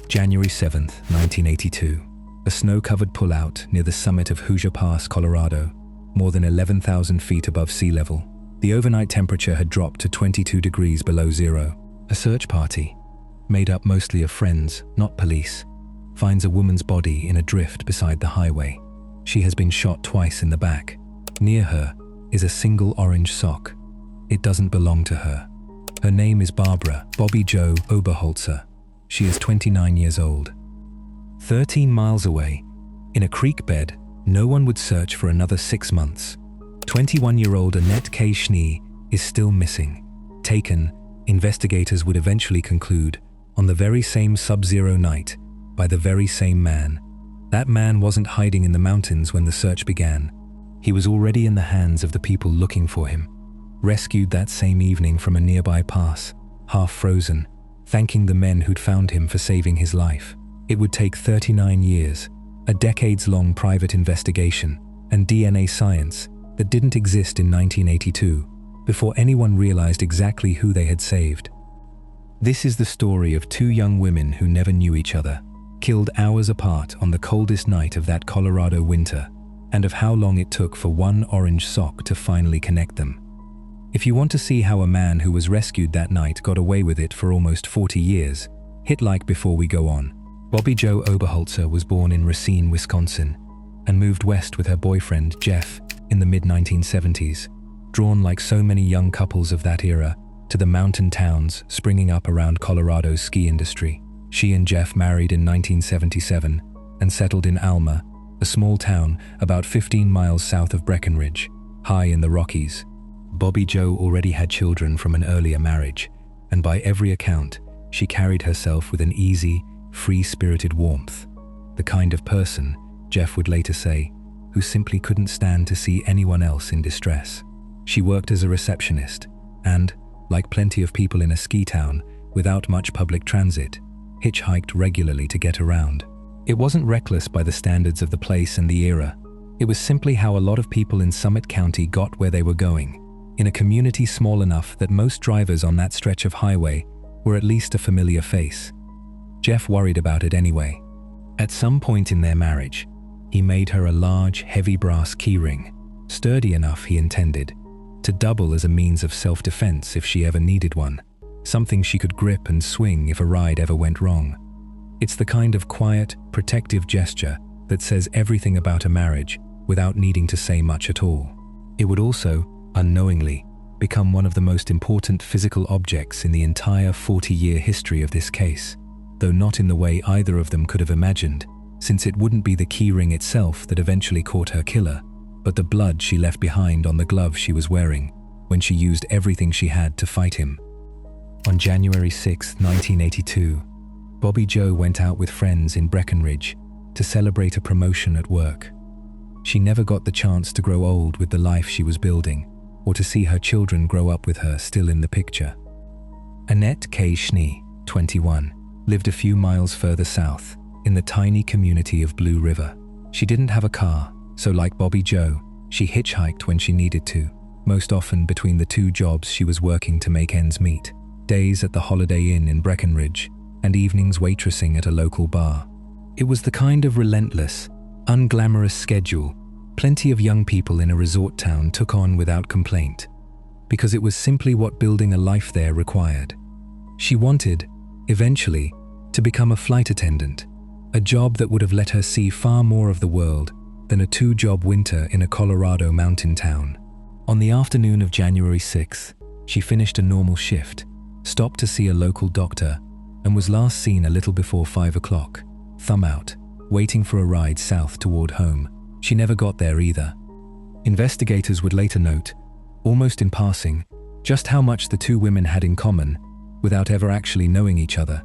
January 7th, 1982. A snow-covered pullout near the summit of Hoosier Pass, Colorado, more than 11,000 feet above sea level. The overnight temperature had dropped to 22 degrees below zero. A search party, made up mostly of friends, not police, finds a woman's body in a drift beside the highway. She has been shot twice in the back. Near her is a single orange sock. It doesn't belong to her. Her name is Bobbie Jo Oberholtzer. She is 29 years old. 13 miles away, in a creek bed, no one would search for another 6 months. 21-year-old Annette Schnee is still missing. Taken, investigators would eventually conclude, on the very same sub-zero night, by the very same man. That man wasn't hiding in the mountains when the search began. He was already in the hands of the people looking for him. Rescued that same evening from a nearby pass, half frozen, thanking the men who'd found him for saving his life. It would take 39 years, a decades-long private investigation, and DNA science that didn't exist in 1982, before anyone realized exactly who they had saved. This is the story of two young women who never knew each other, killed hours apart on the coldest night of that Colorado winter, and of how long it took for one orange sock to finally connect them. If you want to see how a man who was rescued that night got away with it for almost 40 years, hit like before we go on. Bobbie Jo Oberholtzer was born in Racine, Wisconsin, and moved west with her boyfriend, Jeff, in the mid-1970s, drawn like so many young couples of that era to the mountain towns springing up around Colorado's ski industry. She and Jeff married in 1977 and settled in Alma, a small town about 15 miles south of Breckenridge, high in the Rockies. Bobbie Jo already had children from an earlier marriage, and by every account, she carried herself with an easy, free-spirited warmth, the kind of person, Jeff would later say, who simply couldn't stand to see anyone else in distress. She worked as a receptionist and, like plenty of people in a ski town without much public transit, hitchhiked regularly to get around. It wasn't reckless by the standards of the place and the era. It was simply how a lot of people in Summit County got where they were going, in a community small enough that most drivers on that stretch of highway were at least a familiar face. Jeff worried about it anyway. At some point in their marriage, he made her a large, heavy brass keyring, sturdy enough, he intended, to double as a means of self-defense if she ever needed one, something she could grip and swing if a ride ever went wrong. It's the kind of quiet, protective gesture that says everything about a marriage without needing to say much at all. It would also, unknowingly, become one of the most important physical objects in the entire 40-year history of this case, though not in the way either of them could have imagined, since it wouldn't be the keyring itself that eventually caught her killer, but the blood she left behind on the glove she was wearing when she used everything she had to fight him. On January 6, 1982, Bobbie Jo went out with friends in Breckenridge to celebrate a promotion at work. She never got the chance to grow old with the life she was building, or to see her children grow up with her still in the picture. Annette Schnee, 21, lived a few miles further south, in the tiny community of Blue River. She didn't have a car, so like Bobbie Jo, she hitchhiked when she needed to, most often between the two jobs she was working to make ends meet, days at the Holiday Inn in Breckenridge, and evenings waitressing at a local bar. It was the kind of relentless, unglamorous schedule plenty of young people in a resort town took on without complaint, because it was simply what building a life there required. She wanted, eventually, to become a flight attendant, a job that would have let her see far more of the world than a two-job winter in a Colorado mountain town. On the afternoon of January 6th, she finished a normal shift, stopped to see a local doctor, and was last seen a little before 5 o'clock, thumb out, waiting for a ride south toward home. She never got there either. Investigators would later note, almost in passing, just how much the two women had in common, without ever actually knowing each other.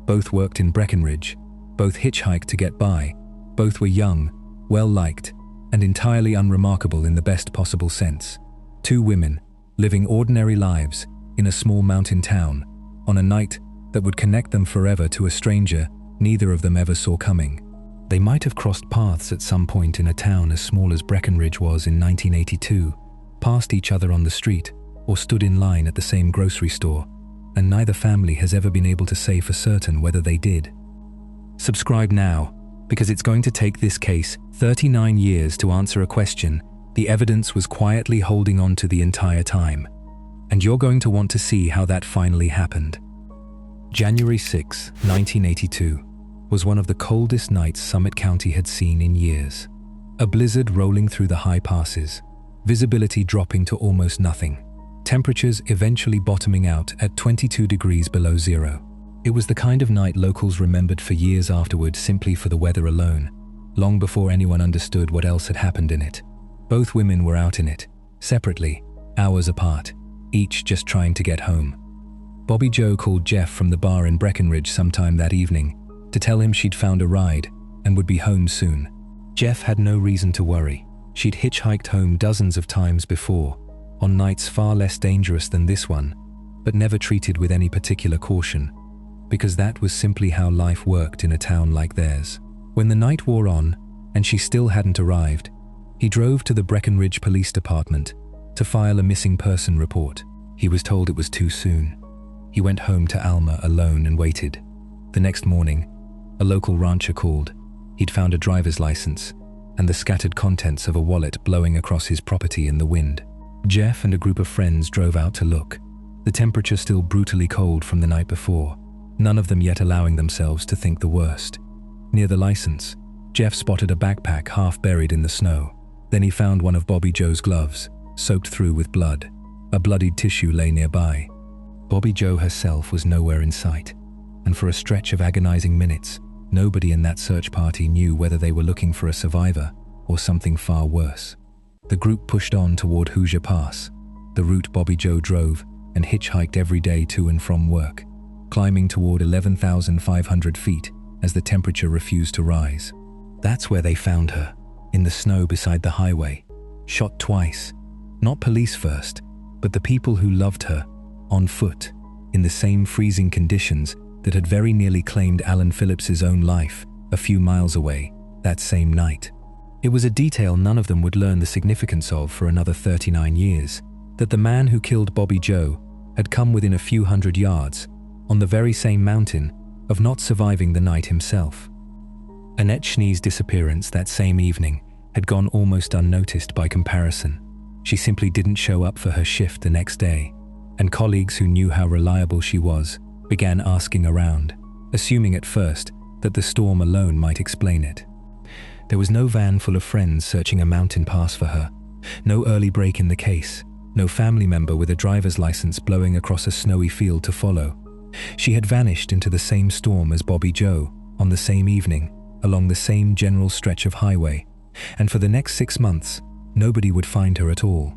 Both worked in Breckenridge, both hitchhiked to get by, both were young, well-liked, and entirely unremarkable in the best possible sense. Two women, living ordinary lives in a small mountain town, on a night that would connect them forever to a stranger neither of them ever saw coming. They might have crossed paths at some point in a town as small as Breckenridge was in 1982, passed each other on the street, or stood in line at the same grocery store, and neither family has ever been able to say for certain whether they did. Subscribe now, because it's going to take this case 39 years to answer a question the evidence was quietly holding on to the entire time. And you're going to want to see how that finally happened. January 6, 1982, was one of the coldest nights Summit County had seen in years. A blizzard rolling through the high passes, visibility dropping to almost nothing, temperatures eventually bottoming out at 22 degrees below zero. It was the kind of night locals remembered for years afterward simply for the weather alone, long before anyone understood what else had happened in it. Both women were out in it, separately, hours apart, each just trying to get home. Bobbie Jo called Jeff from the bar in Breckenridge sometime that evening to tell him she'd found a ride and would be home soon. Jeff had no reason to worry. She'd hitchhiked home dozens of times before, on nights far less dangerous than this one, but never treated with any particular caution, because that was simply how life worked in a town like theirs. When the night wore on, and she still hadn't arrived, he drove to the Breckenridge Police Department to file a missing person report. He was told it was too soon. He went home to Alma alone and waited. The next morning, a local rancher called. He'd found a driver's license and the scattered contents of a wallet blowing across his property in the wind. Jeff and a group of friends drove out to look, the temperature still brutally cold from the night before, none of them yet allowing themselves to think the worst. Near the license, Jeff spotted a backpack half buried in the snow. Then he found one of Bobbie Jo's gloves, soaked through with blood. A bloodied tissue lay nearby. Bobbie Jo herself was nowhere in sight, and for a stretch of agonizing minutes, nobody in that search party knew whether they were looking for a survivor or something far worse. The group pushed on toward Hoosier Pass, the route Bobbie Jo drove and hitchhiked every day to and from work, climbing toward 11,500 feet as the temperature refused to rise. That's where they found her, in the snow beside the highway, shot twice. Not police first, but the people who loved her, on foot, in the same freezing conditions that had very nearly claimed Alan Phillips's own life a few miles away that same night. It was a detail none of them would learn the significance of for another 39 years, that the man who killed Bobbie Jo had come within a few hundred yards, on the very same mountain, of not surviving the night himself. Annette Schnee's disappearance that same evening had gone almost unnoticed by comparison. She simply didn't show up for her shift the next day, and colleagues who knew how reliable she was began asking around, assuming at first that the storm alone might explain it. There was no van full of friends searching a mountain pass for her, no early break in the case, no family member with a driver's license blowing across a snowy field to follow. She had vanished into the same storm as Bobbie Jo on the same evening, along the same general stretch of highway, and for the next 6 months, nobody would find her at all.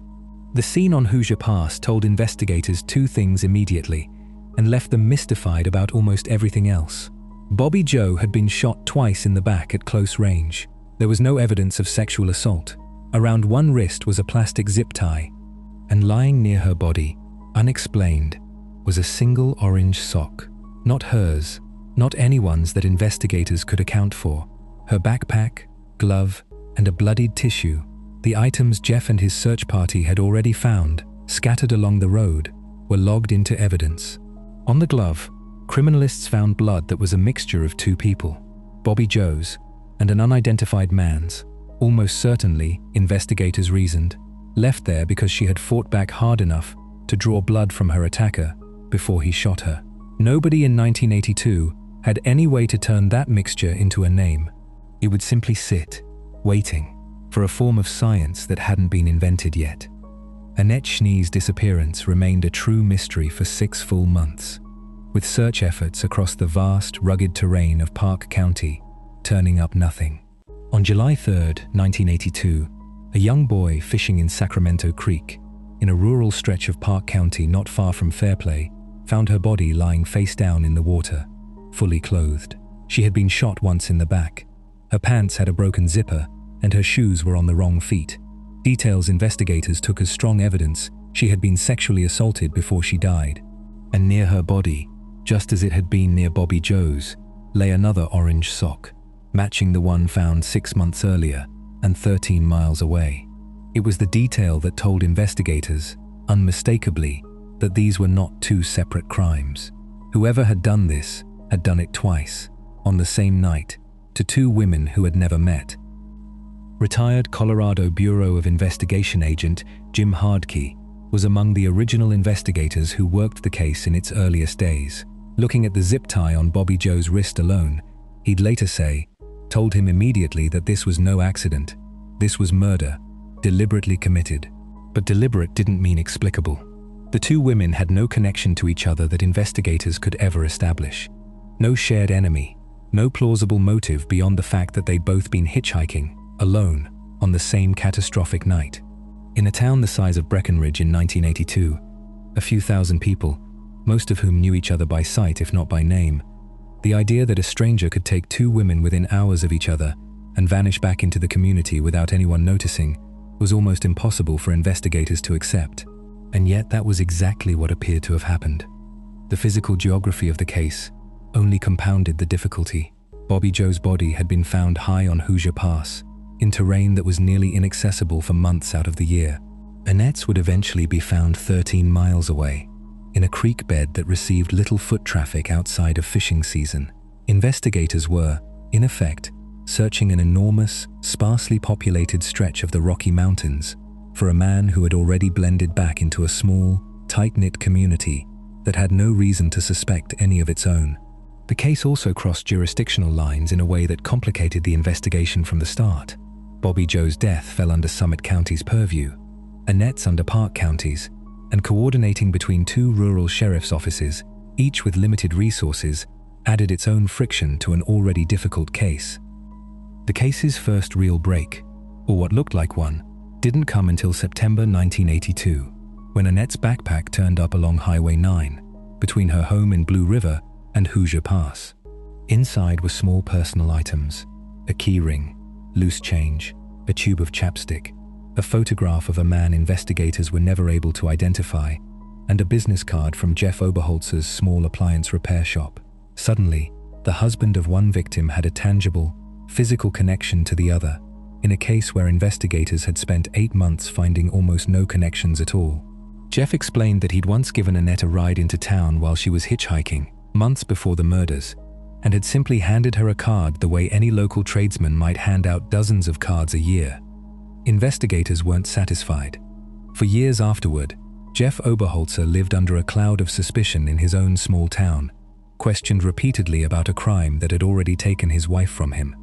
The scene on Hoosier Pass told investigators two things immediately, and left them mystified about almost everything else. Bobbie Jo had been shot twice in the back at close range. There was no evidence of sexual assault. Around one wrist was a plastic zip tie, and lying near her body, unexplained, was a single orange sock. Not hers, not anyone's that investigators could account for. Her backpack, glove, and a bloodied tissue, the items Jeff and his search party had already found, scattered along the road, were logged into evidence. On the glove, criminalists found blood that was a mixture of two people, Bobbie Jo's and an unidentified man's, almost certainly, investigators reasoned, left there because she had fought back hard enough to draw blood from her attacker before he shot her. Nobody in 1982 had any way to turn that mixture into a name. It would simply sit, waiting, for a form of science that hadn't been invented yet. Annette Schnee's disappearance remained a true mystery for 6 full months, with search efforts across the vast, rugged terrain of Park County turning up nothing. On July 3, 1982, a young boy fishing in Sacramento Creek, in a rural stretch of Park County not far from Fairplay, found her body lying face down in the water, fully clothed. She had been shot once in the back. Her pants had a broken zipper, and her shoes were on the wrong feet. Details investigators took as strong evidence she had been sexually assaulted before she died. And near her body, just as it had been near Bobbie Jo's, lay another orange sock, matching the one found 6 months earlier and 13 miles away. It was the detail that told investigators, unmistakably, that these were not two separate crimes. Whoever had done this had done it twice, on the same night, to two women who had never met. Retired Colorado Bureau of Investigation agent Jim Hardkey was among the original investigators who worked the case in its earliest days. Looking at the zip tie on Bobbie Jo's wrist alone, he'd later say, told him immediately that this was no accident. This was murder, deliberately committed. But deliberate didn't mean explicable. The two women had no connection to each other that investigators could ever establish. No shared enemy, no plausible motive beyond the fact that they'd both been hitchhiking, alone, on the same catastrophic night. In a town the size of Breckenridge in 1982, a few thousand people, most of whom knew each other by sight if not by name, the idea that a stranger could take two women within hours of each other and vanish back into the community without anyone noticing was almost impossible for investigators to accept. And yet that was exactly what appeared to have happened. The physical geography of the case only compounded the difficulty. Bobbie Jo's body had been found high on Hoosier Pass, in terrain that was nearly inaccessible for months out of the year. Annette's would eventually be found 13 miles away, in a creek bed that received little foot traffic outside of fishing season. Investigators were, in effect, searching an enormous, sparsely populated stretch of the Rocky Mountains for a man who had already blended back into a small, tight-knit community that had no reason to suspect any of its own. The case also crossed jurisdictional lines in a way that complicated the investigation from the start. Bobbie Jo's death fell under Summit County's purview, Annette's under Park County's, and coordinating between two rural sheriff's offices, each with limited resources, added its own friction to an already difficult case. The case's first real break, or what looked like one, didn't come until September 1982, when Annette's backpack turned up along Highway 9, between her home in Blue River and Hoosier Pass. Inside were small personal items, a key ring, loose change, a tube of chapstick, a photograph of a man investigators were never able to identify, and a business card from Jeff Oberholtzer's small appliance repair shop. Suddenly, the husband of one victim had a tangible, physical connection to the other, in a case where investigators had spent 8 months finding almost no connections at all. Jeff explained that he'd once given Annette a ride into town while she was hitchhiking, months before the murders, and had simply handed her a card the way any local tradesman might hand out dozens of cards a year. Investigators weren't satisfied. For years afterward, Jeff Oberholtzer lived under a cloud of suspicion in his own small town, questioned repeatedly about a crime that had already taken his wife from him.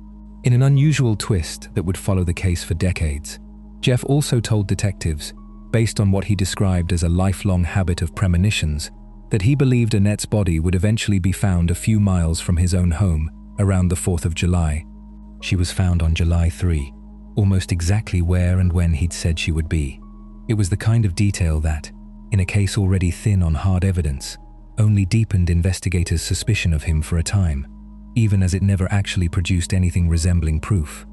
In an unusual twist that would follow the case for decades, Jeff also told detectives, based on what he described as a lifelong habit of premonitions, that he believed Annette's body would eventually be found a few miles from his own home, around the 4th of July. She was found on July 3, almost exactly where and when he'd said she would be. It was the kind of detail that, in a case already thin on hard evidence, only deepened investigators' suspicion of him for a time, even as it never actually produced anything resembling proof.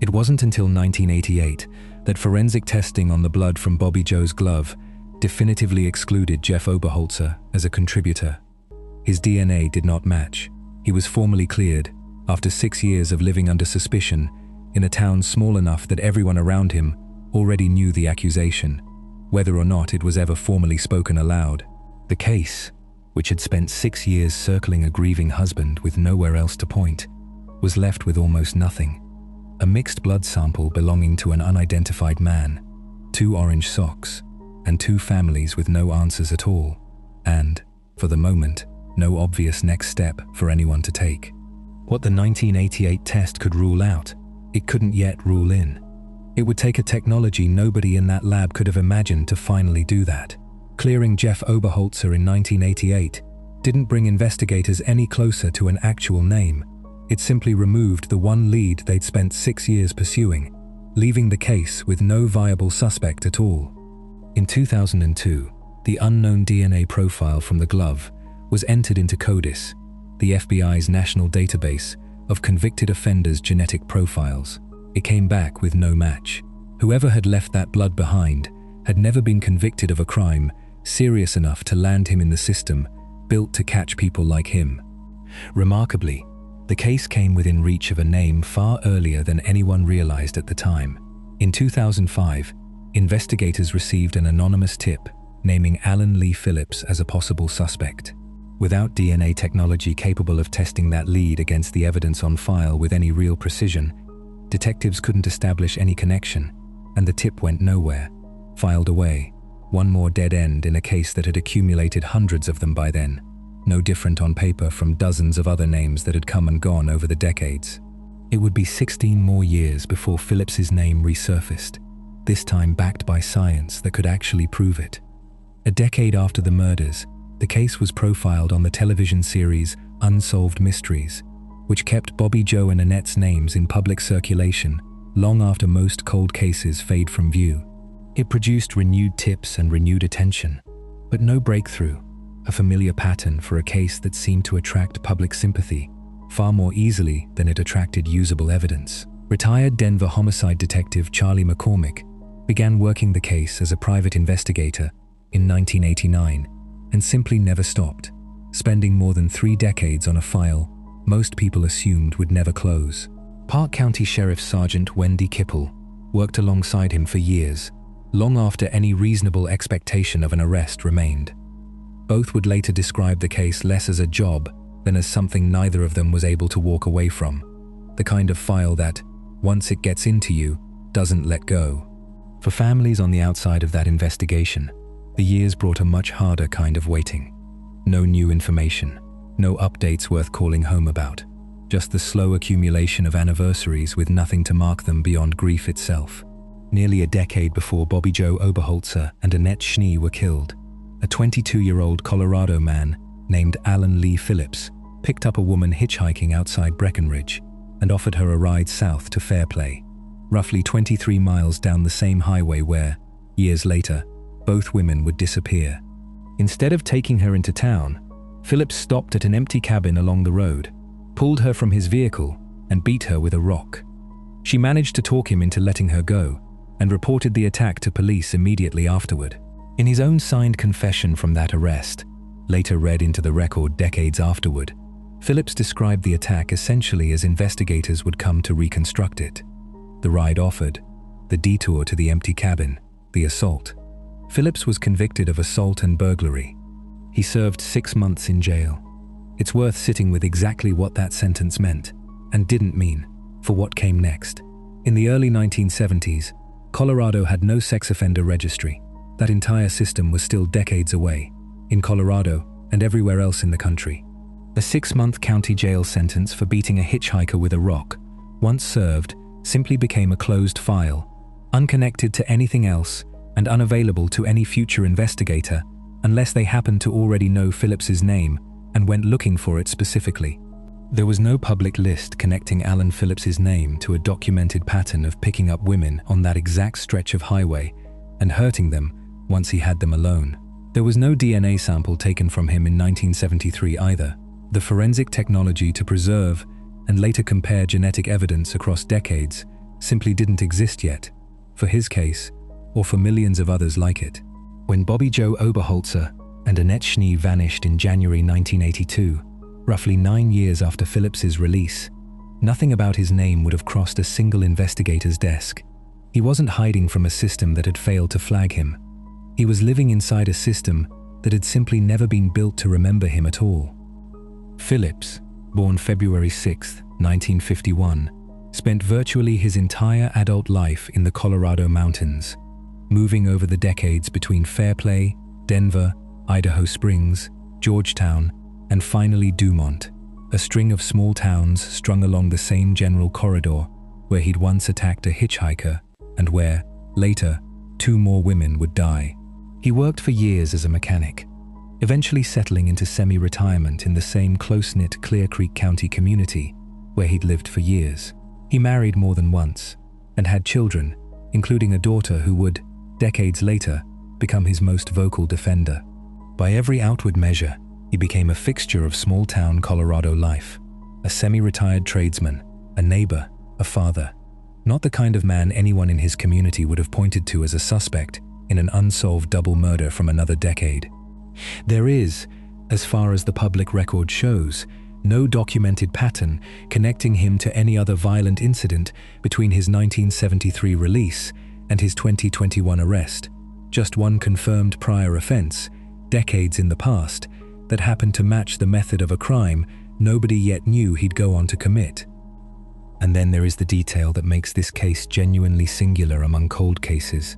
It wasn't until 1988 that forensic testing on the blood from Bobbie Jo's glove definitively excluded Jeff Oberholtzer as a contributor. His DNA did not match. He was formally cleared, after 6 years of living under suspicion, in a town small enough that everyone around him already knew the accusation, whether or not it was ever formally spoken aloud. The case, which had spent 6 years circling a grieving husband with nowhere else to point, was left with almost nothing. A mixed blood sample belonging to an unidentified man, 2 orange socks, and 2 families with no answers at all, and, for the moment, no obvious next step for anyone to take. What the 1988 test could rule out, it couldn't yet rule in. It would take a technology nobody in that lab could have imagined to finally do that. Clearing Jeff Oberholtzer in 1988 didn't bring investigators any closer to an actual name. It simply removed the one lead they'd spent 6 years pursuing, leaving the case with no viable suspect at all. In 2002, the unknown DNA profile from the glove was entered into CODIS, the FBI's national database of convicted offenders' genetic profiles. It came back with no match. Whoever had left that blood behind had never been convicted of a crime serious enough to land him in the system built to catch people like him. Remarkably, the case came within reach of a name far earlier than anyone realized at the time. In 2005, investigators received an anonymous tip naming Alan Lee Phillips as a possible suspect. Without DNA technology capable of testing that lead against the evidence on file with any real precision, detectives couldn't establish any connection, and the tip went nowhere, filed away. One more dead end in a case that had accumulated hundreds of them by then, no different on paper from dozens of other names that had come and gone over the decades. It would be 16 more years before Phillips's name resurfaced, this time backed by science that could actually prove it. A decade after the murders, the case was profiled on the television series Unsolved Mysteries, which kept Bobbie Jo and Annette's names in public circulation long after most cold cases fade from view. It produced renewed tips and renewed attention, but no breakthrough, a familiar pattern for a case that seemed to attract public sympathy far more easily than it attracted usable evidence. Retired Denver homicide detective Charlie McCormick began working the case as a private investigator in 1989 and simply never stopped, spending more than 3 decades on a file most people assumed would never close. Park County Sheriff Sergeant Wendy Kipple worked alongside him for years, long after any reasonable expectation of an arrest remained. Both would later describe the case less as a job than as something neither of them was able to walk away from, the kind of file that, once it gets into you, doesn't let go. For families on the outside of that investigation, the years brought a much harder kind of waiting. No new information, no updates worth calling home about, just the slow accumulation of anniversaries with nothing to mark them beyond grief itself. Nearly a decade before Bobbie Jo Oberholtzer and Annette Schnee were killed, a 22-year-old Colorado man named Alan Lee Phillips picked up a woman hitchhiking outside Breckenridge and offered her a ride south to Fairplay, roughly 23 miles down the same highway where, years later, both women would disappear. Instead of taking her into town, Phillips stopped at an empty cabin along the road, pulled her from his vehicle, and beat her with a rock. She managed to talk him into letting her go and reported the attack to police immediately afterward. In his own signed confession from that arrest, later read into the record decades afterward, Phillips described the attack essentially as investigators would come to reconstruct it. The ride offered, the detour to the empty cabin, the assault. Phillips was convicted of assault and burglary. He served 6 months in jail. It's worth sitting with exactly what that sentence meant, and didn't mean, for what came next. In the early 1970s, Colorado had no sex offender registry. That entire system was still decades away, in Colorado and everywhere else in the country. A 6-month county jail sentence for beating a hitchhiker with a rock, once served, simply became a closed file, unconnected to anything else and unavailable to any future investigator unless they happened to already know Phillips's name and went looking for it specifically. There was no public list connecting Alan Phillips's name to a documented pattern of picking up women on that exact stretch of highway and hurting them once he had them alone. There was no DNA sample taken from him in 1973 either. The forensic technology to preserve and later compare genetic evidence across decades simply didn't exist yet, for his case or for millions of others like it. When Bobbie Jo Oberholtzer and Annette Schnee vanished in January 1982, roughly 9 years after Phillips's release, nothing about his name would have crossed a single investigator's desk. He wasn't hiding from a system that had failed to flag him. He was living inside a system that had simply never been built to remember him at all. Phillips, born February 6, 1951, spent virtually his entire adult life in the Colorado mountains, moving over the decades between Fairplay, Denver, Idaho Springs, Georgetown, and finally Dumont, a string of small towns strung along the same general corridor where he'd once attacked a hitchhiker and where, later, 2 more women would die. He worked for years as a mechanic, eventually settling into semi-retirement in the same close-knit Clear Creek County community where he'd lived for years. He married more than once and had children, including a daughter who would, decades later, become his most vocal defender. By every outward measure, he became a fixture of small-town Colorado life, a semi-retired tradesman, a neighbor, a father. Not the kind of man anyone in his community would have pointed to as a suspect in an unsolved double murder from another decade. There is, as far as the public record shows, no documented pattern connecting him to any other violent incident between his 1973 release and his 2021 arrest. Just one confirmed prior offense, decades in the past, that happened to match the method of a crime nobody yet knew he'd go on to commit. And then there is the detail that makes this case genuinely singular among cold cases.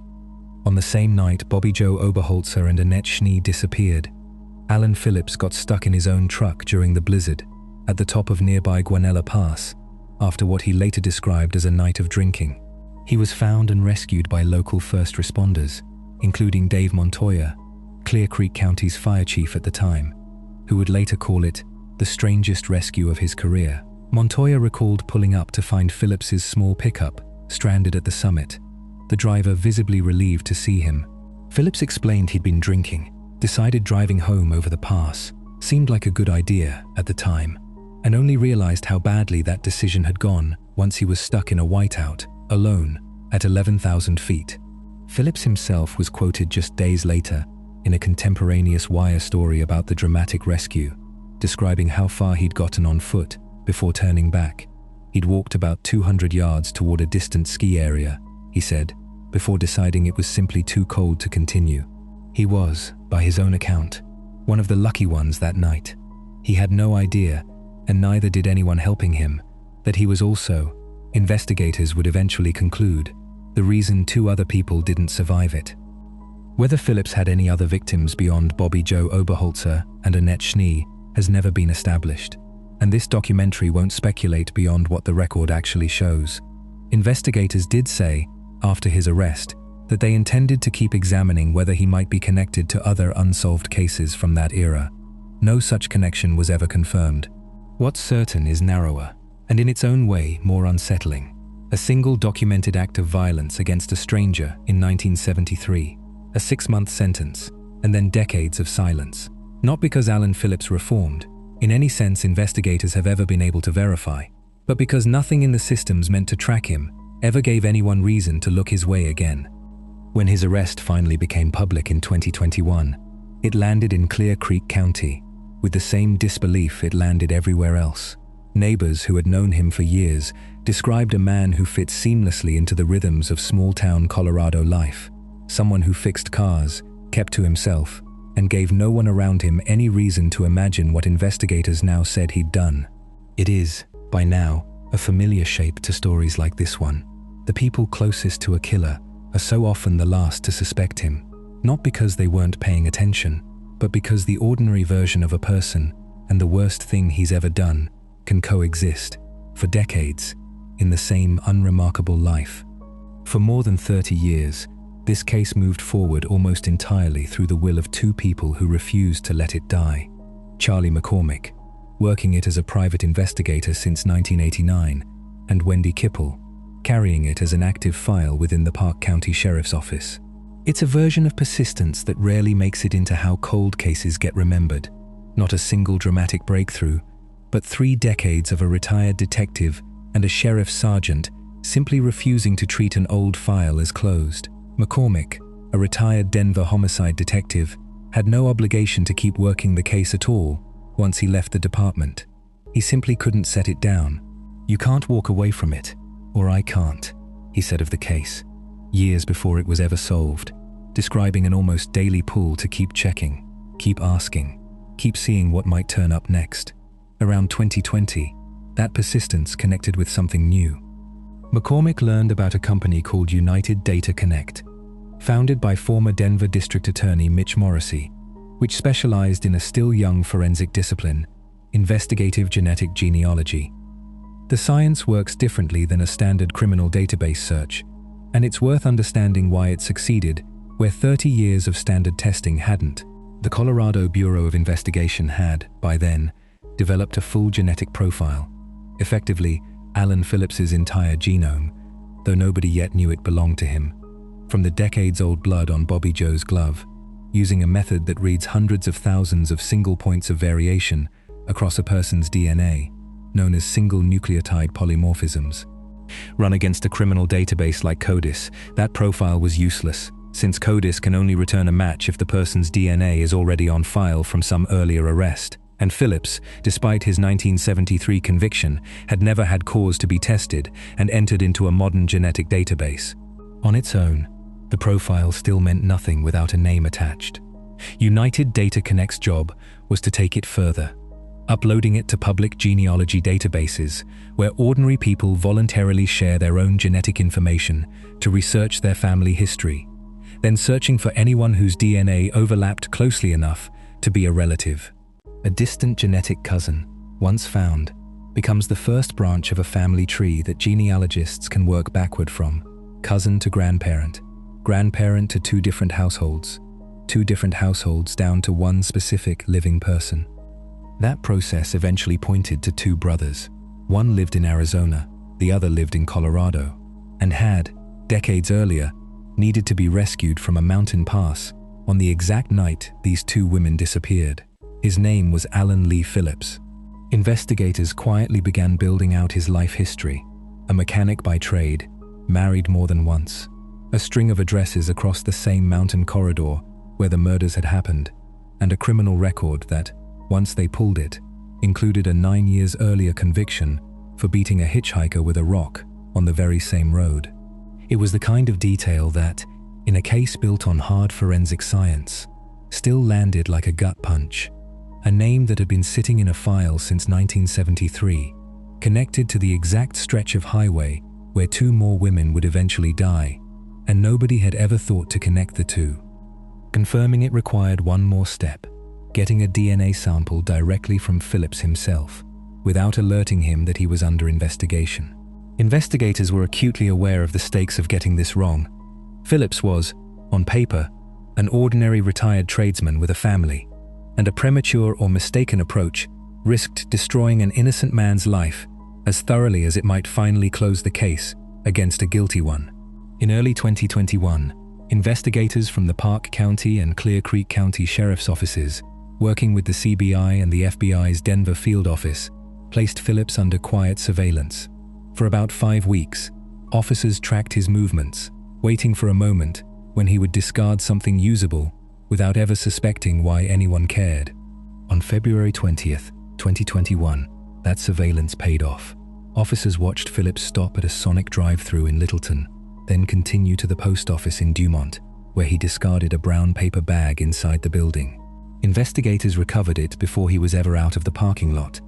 On the same night Bobbie Jo Oberholtzer and Annette Schnee disappeared, Alan Phillips got stuck in his own truck during the blizzard at the top of nearby Guanella Pass after what he later described as a night of drinking. He was found and rescued by local first responders, including Dave Montoya, Clear Creek County's fire chief at the time, who would later call it the strangest rescue of his career. Montoya recalled pulling up to find Phillips's small pickup stranded at the summit, the driver visibly relieved to see him. Phillips explained he'd been drinking, decided driving home over the pass seemed like a good idea at the time, and only realized how badly that decision had gone once he was stuck in a whiteout, alone, at 11,000 feet. Phillips himself was quoted just days later in a contemporaneous Wire story about the dramatic rescue, describing how far he'd gotten on foot before turning back. He'd walked about 200 yards toward a distant ski area, he said, before deciding it was simply too cold to continue. He was, by his own account, one of the lucky ones that night. He had no idea, and neither did anyone helping him, that he was also, investigators would eventually conclude, the reason 2 other people didn't survive it. Whether Phillips had any other victims beyond Bobbie Jo Oberholtzer and Annette Schnee has never been established, and this documentary won't speculate beyond what the record actually shows. Investigators did say, after his arrest, that they intended to keep examining whether he might be connected to other unsolved cases from that era. No such connection was ever confirmed. What's certain is narrower, and in its own way more unsettling. A single documented act of violence against a stranger in 1973, a 6-month sentence, and then decades of silence. Not because Alan Phillips reformed, in any sense investigators have ever been able to verify, but because nothing in the systems meant to track him ever gave anyone reason to look his way again. When his arrest finally became public in 2021, it landed in Clear Creek County, with the same disbelief it landed everywhere else. Neighbors who had known him for years described a man who fit seamlessly into the rhythms of small-town Colorado life, someone who fixed cars, kept to himself, and gave no one around him any reason to imagine what investigators now said he'd done. It is, by now, a familiar shape to stories like this one. The people closest to a killer are so often the last to suspect him, not because they weren't paying attention, but because the ordinary version of a person and the worst thing he's ever done can coexist, for decades, in the same unremarkable life. For more than 30 years, this case moved forward almost entirely through the will of 2 people who refused to let it die. Charlie McCormick, working it as a private investigator since 1989, and Wendy Kipple, carrying it as an active file within the Park County Sheriff's Office. It's a version of persistence that rarely makes it into how cold cases get remembered. Not a single dramatic breakthrough, but 3 decades of a retired detective and a sheriff's sergeant simply refusing to treat an old file as closed. McCormick, a retired Denver homicide detective, had no obligation to keep working the case at all once he left the department. He simply couldn't set it down. "You can't walk away from it, or I can't," he said of the case, years before it was ever solved, describing an almost daily pull to keep checking, keep asking, keep seeing what might turn up next. Around 2020, that persistence connected with something new. McCormick learned about a company called United Data Connect, founded by former Denver District Attorney Mitch Morrissey, which specialized in a still young forensic discipline, investigative genetic genealogy. The science works differently than a standard criminal database search, and it's worth understanding why it succeeded where 30 years of standard testing hadn't. The Colorado Bureau of Investigation had, by then, developed a full genetic profile, effectively Alan Phillips's entire genome, though nobody yet knew it belonged to him. From the decades-old blood on Bobbie Jo's glove, using a method that reads hundreds of thousands of single points of variation across a person's DNA, known as single nucleotide polymorphisms. Run against a criminal database like CODIS, that profile was useless, since CODIS can only return a match if the person's DNA is already on file from some earlier arrest. And Phillips, despite his 1973 conviction, had never had cause to be tested and entered into a modern genetic database. On its own, the profile still meant nothing without a name attached. United Data Connect's job was to take it further, uploading it to public genealogy databases where ordinary people voluntarily share their own genetic information to research their family history, then searching for anyone whose DNA overlapped closely enough to be a relative. A distant genetic cousin, once found, becomes the first branch of a family tree that genealogists can work backward from: cousin to grandparent, grandparent to two different households down to one specific living person. That process eventually pointed to two brothers. One lived in Arizona, the other lived in Colorado, and had, decades earlier, needed to be rescued from a mountain pass on the exact night these two women disappeared. His name was Alan Lee Phillips. Investigators quietly began building out his life history: a mechanic by trade, married more than once, a string of addresses across the same mountain corridor where the murders had happened, and a criminal record that, once they pulled it, included a 9 years earlier conviction for beating a hitchhiker with a rock on the very same road. It was the kind of detail that, in a case built on hard forensic science, still landed like a gut punch. A name that had been sitting in a file since 1973, connected to the exact stretch of highway where two more women would eventually die, and nobody had ever thought to connect the two. Confirming it required one more step: getting a DNA sample directly from Phillips himself, without alerting him that he was under investigation. Investigators were acutely aware of the stakes of getting this wrong. Phillips was, on paper, an ordinary retired tradesman with a family, and a premature or mistaken approach risked destroying an innocent man's life as thoroughly as it might finally close the case against a guilty one. In early 2021, investigators from the Park County and Clear Creek County Sheriff's offices, working with the CBI and the FBI's Denver field office, placed Phillips under quiet surveillance. For about 5 weeks, officers tracked his movements, waiting for a moment when he would discard something usable without ever suspecting why anyone cared. On February 20th, 2021, that surveillance paid off. Officers watched Phillips stop at a Sonic drive-thru in Littleton, then continue to the post office in Dumont, where he discarded a brown paper bag inside the building. Investigators recovered it before he was ever out of the parking lot,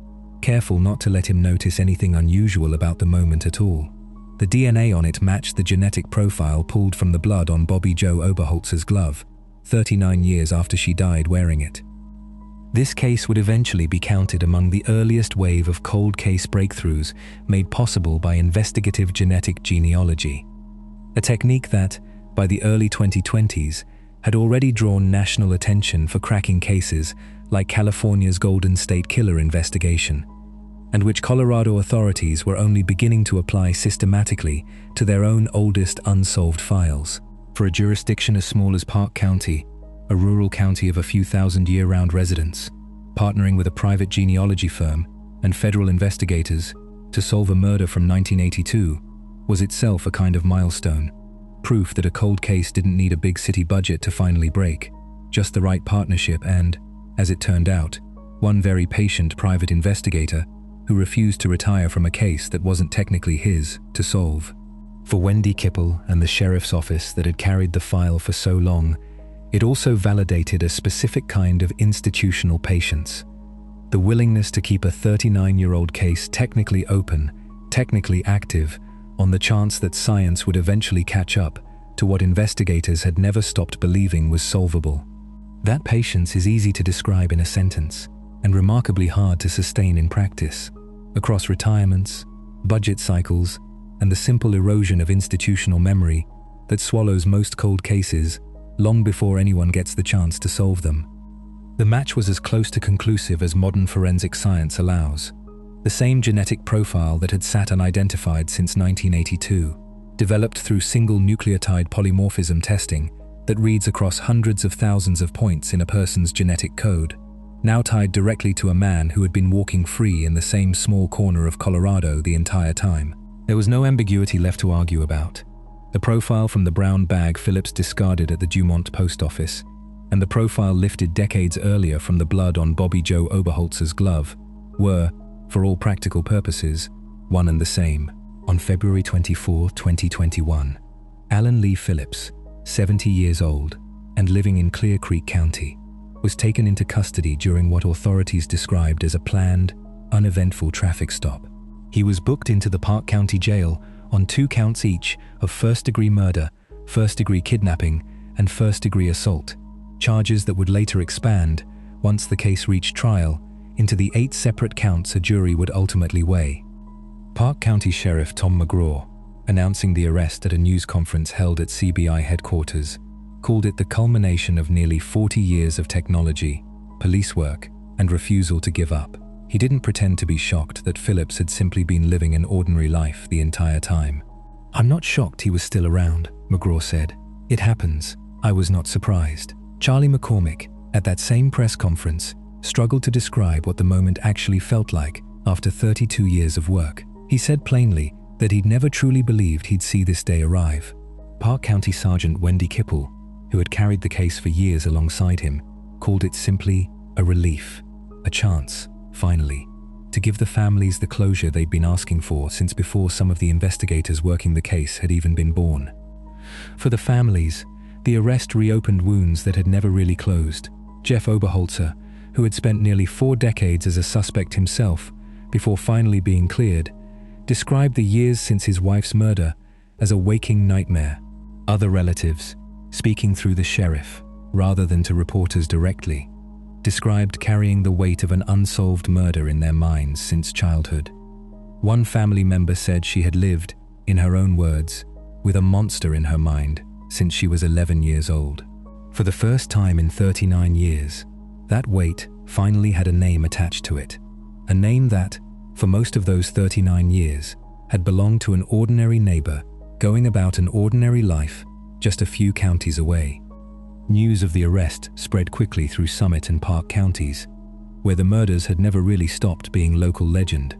careful not to let him notice anything unusual about the moment at all. The DNA on it matched the genetic profile pulled from the blood on Bobbie Jo Oberholtzer's glove, 39 years after she died wearing it. This case would eventually be counted among the earliest wave of cold case breakthroughs made possible by investigative genetic genealogy, a technique that, by the early 2020s, had already drawn national attention for cracking cases like California's Golden State Killer investigation, and which Colorado authorities were only beginning to apply systematically to their own oldest unsolved files. For a jurisdiction as small as Park County, a rural county of a few thousand year-round residents, partnering with a private genealogy firm and federal investigators to solve a murder from 1982 was itself a kind of milestone, proof that a cold case didn't need a big city budget to finally break, just the right partnership and, as it turned out, one very patient private investigator who refused to retire from a case that wasn't technically his to solve. For Wendy Kipple and the sheriff's office that had carried the file for so long, it also validated a specific kind of institutional patience, the willingness to keep a 39-year-old case technically open, technically active, on the chance that science would eventually catch up to what investigators had never stopped believing was solvable. That patience is easy to describe in a sentence, and remarkably hard to sustain in practice, across retirements, budget cycles, and the simple erosion of institutional memory that swallows most cold cases long before anyone gets the chance to solve them. The match was as close to conclusive as modern forensic science allows. The same genetic profile that had sat unidentified since 1982, developed through single nucleotide polymorphism testing that reads across hundreds of thousands of points in a person's genetic code, now tied directly to a man who had been walking free in the same small corner of Colorado the entire time. There was no ambiguity left to argue about. The profile from the brown bag Phillips discarded at the Dumont post office, and the profile lifted decades earlier from the blood on Bobbie Jo Oberholtzer's glove, were, for all practical purposes, one and the same. On February 24, 2021, Alan Lee Phillips, 70 years old, and living in Clear Creek County, was taken into custody during what authorities described as a planned, uneventful traffic stop. He was booked into the Park County Jail on 2 counts each of first-degree murder, first-degree kidnapping, and first-degree assault, charges that would later expand, once the case reached trial, into the 8 separate counts a jury would ultimately weigh. Park County Sheriff Tom McGraw, announcing the arrest at a news conference held at CBI headquarters, called it the culmination of nearly 40 years of technology, police work, and refusal to give up. He didn't pretend to be shocked that Phillips had simply been living an ordinary life the entire time. "I'm not shocked he was still around," McGraw said. "It happens. I was not surprised." Charlie McCormick, at that same press conference, struggled to describe what the moment actually felt like after 32 years of work. He said plainly that he'd never truly believed he'd see this day arrive. Park County Sergeant Wendy Kipple, who had carried the case for years alongside him, called it simply a relief, a chance, finally, to give the families the closure they'd been asking for since before some of the investigators working the case had even been born. For the families, the arrest reopened wounds that had never really closed. Jeff Oberholtzer, who had spent nearly 4 decades as a suspect himself before finally being cleared, described the years since his wife's murder as a waking nightmare. Other relatives, speaking through the sheriff rather than to reporters directly, described carrying the weight of an unsolved murder in their minds since childhood. One family member said she had lived, in her own words, with a monster in her mind since she was 11 years old. For the first time in 39 years, that weight finally had a name attached to it. A name that, for most of those 39 years, had belonged to an ordinary neighbor going about an ordinary life just a few counties away. News of the arrest spread quickly through Summit and Park counties, where the murders had never really stopped being local legend,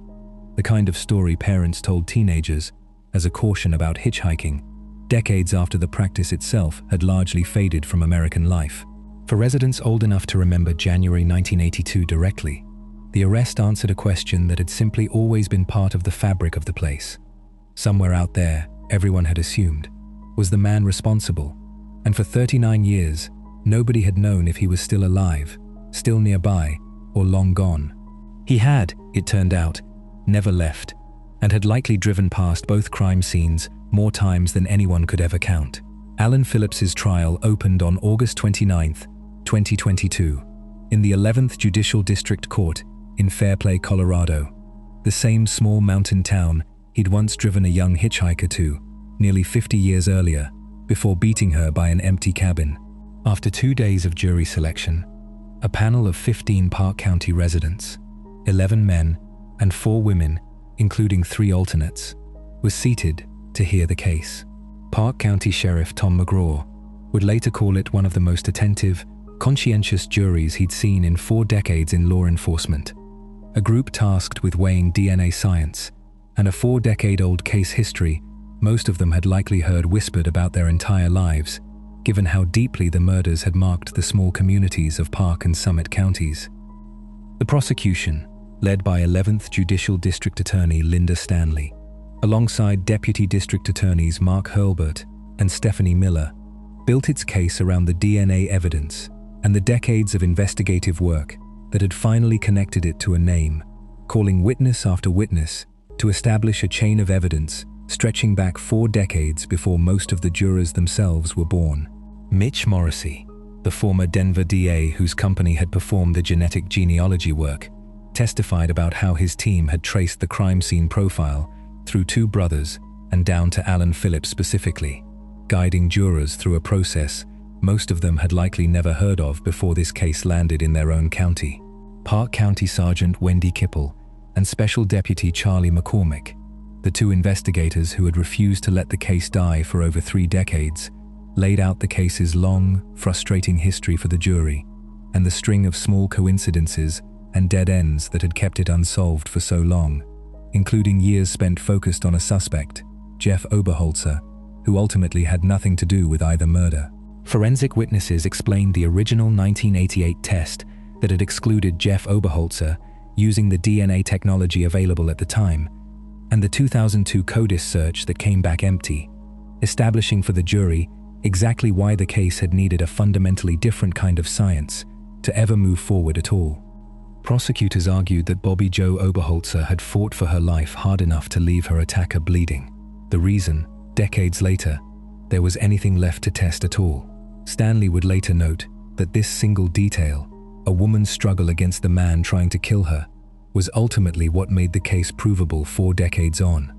the kind of story parents told teenagers as a caution about hitchhiking, decades after the practice itself had largely faded from American life. For residents old enough to remember January 1982 directly, the arrest answered a question that had simply always been part of the fabric of the place. Somewhere out there, everyone had assumed, was the man responsible, and for 39 years, nobody had known if he was still alive, still nearby, or long gone. He had, it turned out, never left, and had likely driven past both crime scenes more times than anyone could ever count. Alan Phillips's trial opened on August 29, 2022, in the 11th Judicial District Court in Fairplay, Colorado, the same small mountain town he'd once driven a young hitchhiker to, nearly 50 years earlier, before beating her by an empty cabin. After 2 days of jury selection, a panel of 15 Park County residents, 11 men and 4 women, including 3 alternates, was seated to hear the case. Park County Sheriff Tom McGraw would later call it one of the most attentive, conscientious juries he'd seen in 4 decades in law enforcement. A group tasked with weighing DNA science and a 4-decade-old case history most of them had likely heard whispered about their entire lives, given how deeply the murders had marked the small communities of Park and Summit counties. The prosecution, led by 11th Judicial District Attorney Linda Stanley, alongside Deputy District Attorneys Mark Hurlbert and Stephanie Miller, built its case around the DNA evidence and the decades of investigative work that had finally connected it to a name, calling witness after witness to establish a chain of evidence stretching back 4 decades before most of the jurors themselves were born. Mitch Morrissey, the former Denver DA whose company had performed the genetic genealogy work, testified about how his team had traced the crime scene profile through 2 brothers and down to Alan Phillips specifically, guiding jurors through a process most of them had likely never heard of before this case landed in their own county. Park County Sergeant Wendy Kipple and Special Deputy Charlie McCormick, the 2 investigators who had refused to let the case die for over 3 decades, laid out the case's long, frustrating history for the jury and the string of small coincidences and dead ends that had kept it unsolved for so long, including years spent focused on a suspect, Jeff Oberholtzer, who ultimately had nothing to do with either murder. Forensic witnesses explained the original 1988 test that had excluded Jeff Oberholtzer using the DNA technology available at the time, and the 2002 CODIS search that came back empty, establishing for the jury exactly why the case had needed a fundamentally different kind of science to ever move forward at all. Prosecutors argued that Bobbie Jo Oberholtzer had fought for her life hard enough to leave her attacker bleeding. The reason, decades later, there was anything left to test at all. Stanley would later note that this single detail, a woman's struggle against the man trying to kill her, was ultimately what made the case provable 4 decades on.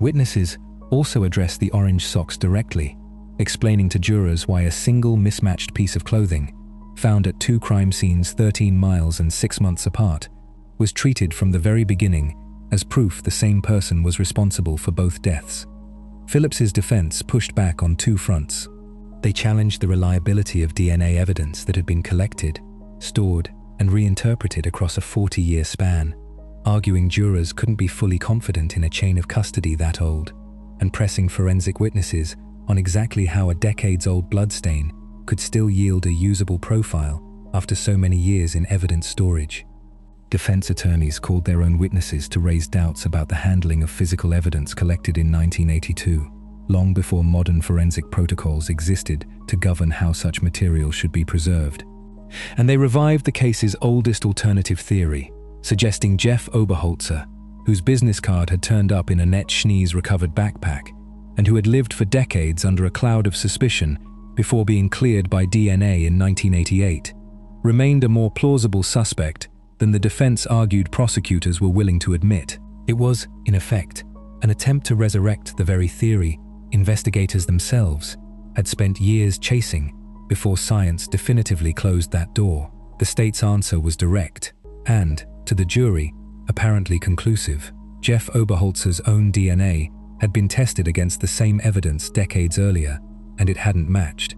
Witnesses also addressed the orange socks directly, explaining to jurors why a single mismatched piece of clothing, found at 2 crime scenes 13 miles and 6 months apart, was treated from the very beginning as proof the same person was responsible for both deaths. Phillips's defense pushed back on 2 fronts. They challenged the reliability of DNA evidence that had been collected, stored, and reinterpreted across a 40-year span, arguing jurors couldn't be fully confident in a chain of custody that old, and pressing forensic witnesses on exactly how a decades-old bloodstain could still yield a usable profile after so many years in evidence storage. Defense attorneys called their own witnesses to raise doubts about the handling of physical evidence collected in 1982, long before modern forensic protocols existed to govern how such material should be preserved. And they revived the case's oldest alternative theory, suggesting Jeff Oberholtzer, whose business card had turned up in Annette Schnee's recovered backpack, and who had lived for decades under a cloud of suspicion before being cleared by DNA in 1988, remained a more plausible suspect than the defense argued prosecutors were willing to admit. It was, in effect, an attempt to resurrect the very theory investigators themselves had spent years chasing before science definitively closed that door. The state's answer was direct and, to the jury, apparently conclusive. Jeff Oberholtzer's own DNA had been tested against the same evidence decades earlier, and it hadn't matched.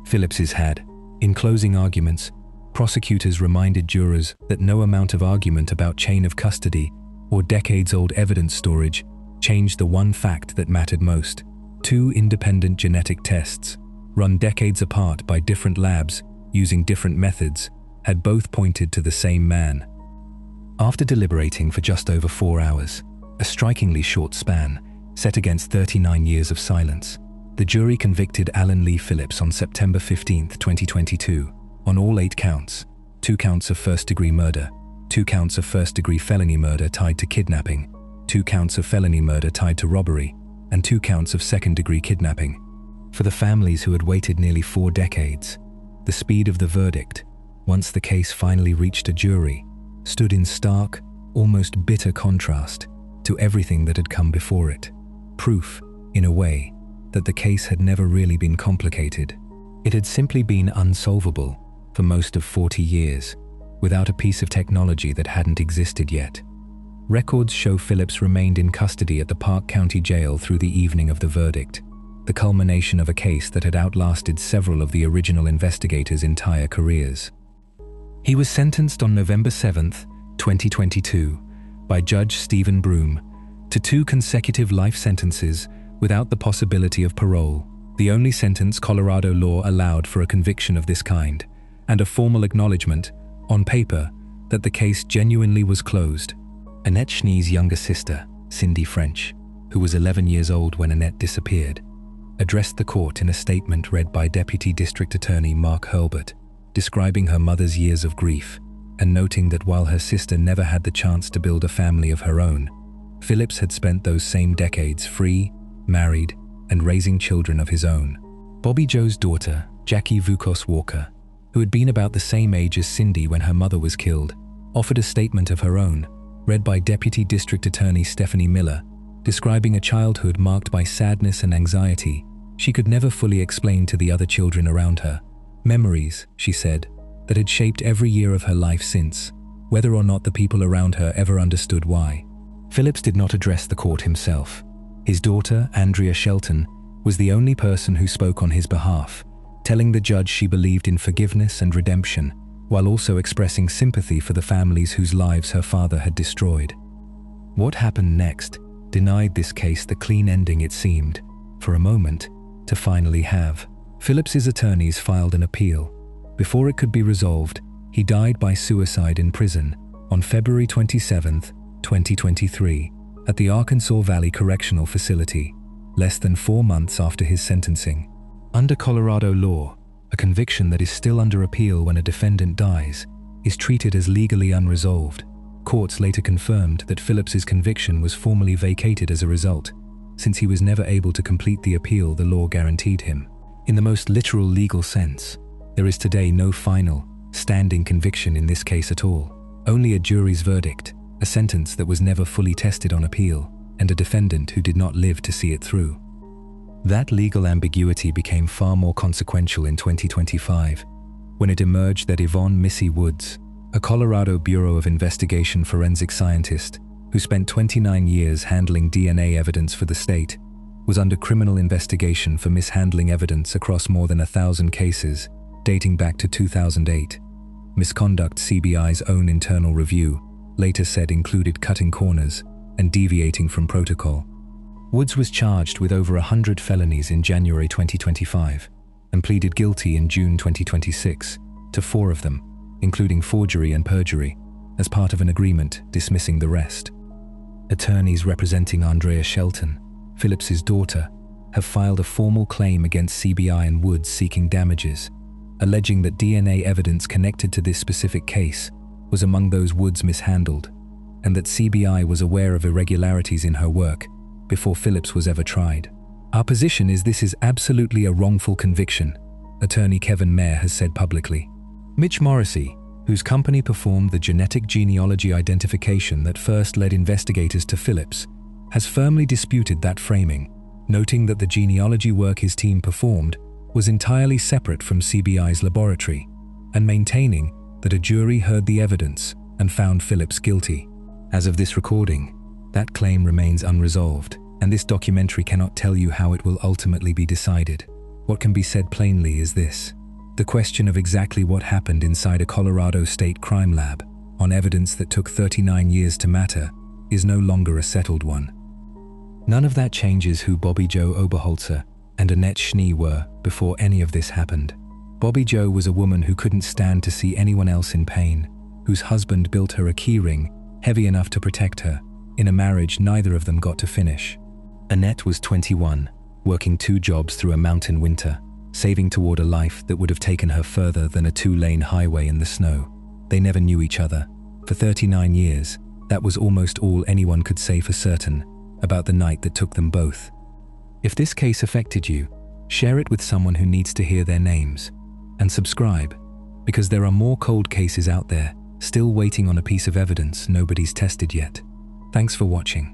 Phillips's had. In closing arguments, prosecutors reminded jurors that no amount of argument about chain of custody or decades-old evidence storage changed the one fact that mattered most. 2 independent genetic tests, run decades apart by different labs using different methods, had both pointed to the same man. After deliberating for just over 4 hours, a strikingly short span set against 39 years of silence, the jury convicted Alan Lee Phillips on September 15, 2022, on all 8 counts: 2 counts of first-degree murder, 2 counts of first-degree felony murder tied to kidnapping, 2 counts of felony murder tied to robbery, and 2 counts of second-degree kidnapping. For the families who had waited nearly 4 decades, the speed of the verdict, once the case finally reached a jury, stood in stark, almost bitter contrast to everything that had come before it. Proof, in a way, that the case had never really been complicated. It had simply been unsolvable for most of 40 years, without a piece of technology that hadn't existed yet. Records show Phillips remained in custody at the Park County Jail through the evening of the verdict, the culmination of a case that had outlasted several of the original investigators' entire careers. He was sentenced on November 7, 2022, by Judge Stephen Broom, to 2 consecutive life sentences without the possibility of parole, the only sentence Colorado law allowed for a conviction of this kind, and a formal acknowledgement, on paper, that the case genuinely was closed. Annette Schnee's younger sister, Cindy French, who was 11 years old when Annette disappeared, addressed the court in a statement read by Deputy District Attorney Mark Hurlbert, describing her mother's years of grief and noting that while her sister never had the chance to build a family of her own, Phillips had spent those same decades free, married, and raising children of his own. Bobbie Jo's daughter, Jackie Vukos Walker, who had been about the same age as Cindy when her mother was killed, offered a statement of her own, read by Deputy District Attorney Stephanie Miller, describing a childhood marked by sadness and anxiety she could never fully explain to the other children around her. Memories, she said, that had shaped every year of her life since, whether or not the people around her ever understood why. Phillips did not address the court himself. His daughter, Andrea Shelton, was the only person who spoke on his behalf, telling the judge she believed in forgiveness and redemption, while also expressing sympathy for the families whose lives her father had destroyed. What happened next denied this case the clean ending it seemed, for a moment, to finally have. Phillips's attorneys filed an appeal. Before it could be resolved, he died by suicide in prison on February 27, 2023, at the Arkansas Valley Correctional Facility, less than 4 months after his sentencing. Under Colorado law, A conviction that is still under appeal when a defendant dies is treated as legally unresolved. Courts later confirmed that Phillips's conviction was formally vacated as a result, since he was never able to complete the appeal the law guaranteed him. In the most literal legal sense, there is today no final, standing conviction in this case at all. Only a jury's verdict, a sentence that was never fully tested on appeal, and a defendant who did not live to see it through. That legal ambiguity became far more consequential in 2025, when it emerged that Yvonne "Missy" Woods, a Colorado Bureau of Investigation forensic scientist who spent 29 years handling DNA evidence for the state, was under criminal investigation for mishandling evidence across more than 1,000 cases, dating back to 2008. Misconduct CBI's own internal review later said included cutting corners and deviating from protocol. Woods was charged with over 100 felonies in January 2025 and pleaded guilty in June 2026 to 4 of them, including forgery and perjury, as part of an agreement dismissing the rest. Attorneys representing Andrea Shelton, Phillips's daughter, have filed a formal claim against CBI and Woods seeking damages, alleging that DNA evidence connected to this specific case was among those Woods mishandled, and that CBI was aware of irregularities in her work before Phillips was ever tried. Our position is this is absolutely a wrongful conviction, attorney Kevin Mayer has said publicly. Mitch Morrissey, whose company performed the genetic genealogy identification that first led investigators to Phillips, has firmly disputed that framing, noting that the genealogy work his team performed was entirely separate from CBI's laboratory, and maintaining that a jury heard the evidence and found Phillips guilty. As of this recording, that claim remains unresolved, and this documentary cannot tell you how it will ultimately be decided. What can be said plainly is this: the question of exactly what happened inside a Colorado state crime lab, on evidence that took 39 years to matter, is no longer a settled one. None of that changes who Bobbie Jo Oberholtzer and Annette Schnee were before any of this happened. Bobbie Jo was a woman who couldn't stand to see anyone else in pain, whose husband built her a keyring heavy enough to protect her, in a marriage neither of them got to finish. Annette was 21, working 2 jobs through a mountain winter, saving toward a life that would have taken her further than a 2-lane highway in the snow. They never knew each other. For 39 years, that was almost all anyone could say for certain about the night that took them both. If this case affected you, share it with someone who needs to hear their names, and subscribe, because there are more cold cases out there, still waiting on a piece of evidence nobody's tested yet. Thanks for watching.